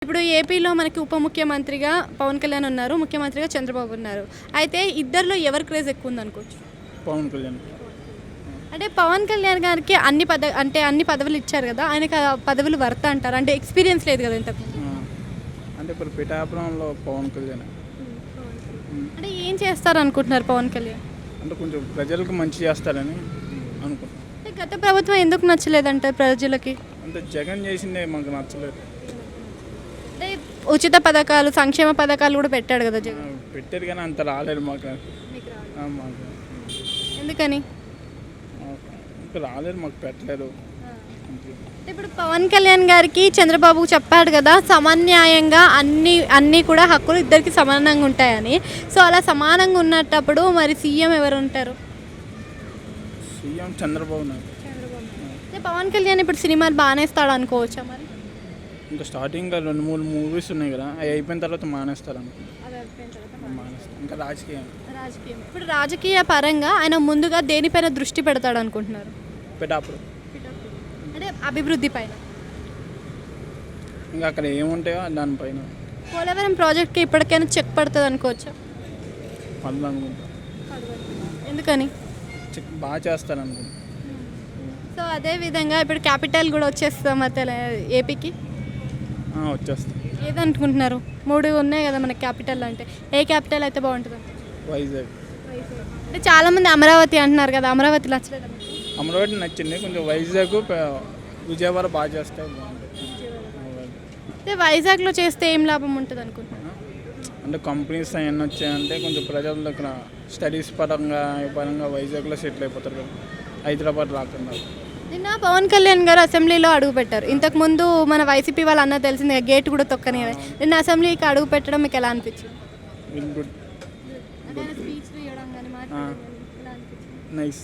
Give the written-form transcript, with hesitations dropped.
ఇప్పుడు ఏపీలో మనకి ఉప ముఖ్యమంత్రిగా పవన్ కళ్యాణ్ ఉన్నారు, ముఖ్యమంత్రిగా చంద్రబాబు ఉన్నారు. అయితే ఇద్దరిలో ఎవరి క్రేజ్ ఎక్కువ ఉందనుకోవచ్చు? పవన్ కళ్యాణ్. అంటే పవన్ కళ్యాణ్ గారికి అన్ని పదవులు ఇచ్చారు కదా, ఆయనకి ఆ పదవులు వర్త్ అంటారు? అంటే ఎక్స్పీరియన్స్ లేదు కదా ఇంతకు. అంటే ఇప్పుడు పిఠాపురంలో పవన్ కళ్యాణ్. అంటే ఏం చేస్తారు అనుకుంటున్నారు పవన్ కళ్యాణ్? అంటే కొంచెం ప్రజలకు మంచి చేస్తారని అనుకుంటున్నాను. అంటే గత ప్రభుత్వం ఎందుకు నచ్చలేదంటారు ప్రజలకి? అంటే జగన్ చేసిందే మాకు నచ్చలేదు. అంటే ఉచిత పథకాలు, సంక్షేమ పథకాలు కూడా పెట్టాడు కదా జగన్. పెట్టారు కానీ అంత రాలేదు మాకు. మాకు ఎందుకని? ఇంకా రాలేదు, మాకు పెట్టలేదు. ఇప్పుడు పవన్ కళ్యాణ్ గారికి చంద్రబాబు చెప్పాడు కదా, సమన్యాయంగా అన్నీ కూడా హక్కులు ఇద్దరికి సమానంగా ఉంటాయని. సో అలా సమానంగా ఉన్నప్పుడు మరి సీఎం ఎవరు ఉంటారు? సీఎం చంద్రబాబు నాయుడు. పవన్ కళ్యాణ్ ఇప్పుడు సినిమాలు బాగానే ఇస్తాడు అనుకోవచ్చా మరి? ఇంకా స్టార్టింగ్ 2-3 మూవీస్ ఉన్నాయి కదా, అవి అయిపోయిన తర్వాత మానేస్తారు అనుకుంటా. మానేస్తారు. ఇంకా రాజకీయం. ఇప్పుడు రాజకీయ పరంగా ఆయన ముందుగా దేనిపైన దృష్టి పెడతాడు అనుకుంటున్నారు? పిఠాపురం. అంటే అభివృద్ధి పైన. ఇంకా అక్కడ ఏముంటాయో దానిపైన. పోలవరం ప్రాజెక్ట్కి ఇప్పటికైనా చెక్ పడుతుంది అనుకోవచ్చా? పనులు అనుకుంటా. ఎందుకని? చెక్ బాగా చేస్తారు అనుకుంటా. సో అదే విధంగా ఇప్పుడు క్యాపిటల్ కూడా వచ్చేస్తాం ఏపీకి. వచ్చేస్తాం. ఏదనుకుంటున్నారు? 3 ఉన్నాయి కదా మనకి క్యాపిటల్. అంటే ఏ క్యాపిటల్ అయితే బాగుంటుంది? వైజాగ్. అంటే చాలామంది అమరావతి అంటున్నారు కదా, అమరావతి నచ్చలేదు? అమరావతి నచ్చింది, కొంచెం వైజాగ్ విజయవాడ బాగా చేస్తే బాగుంటుంది. అంటే వైజాగ్లో చేస్తే ఏం లాభం ఉంటుంది అనుకుంటున్నాను? అంటే కంపెనీస్ అవన్నీ వచ్చాయంటే కొంచెం ప్రజల దగ్గర స్టడీస్ పరంగా వైజాగ్లో సెటిల్ అయిపోతారు కదా, హైదరాబాద్ రాకుండా. నిన్న పవన్ కళ్యాణ్ గారు అసెంబ్లీలో అడుగు పెట్టారు. ఇంతకుముందు మన వైసీపీ వాళ్ళు అన్న తెలిసింది, గేట్ కూడా తొక్కని. నిన్న అసెంబ్లీకి అడుగు పెట్టడం మీకు ఎలా అనిపించింది? గుడ్. నైస్.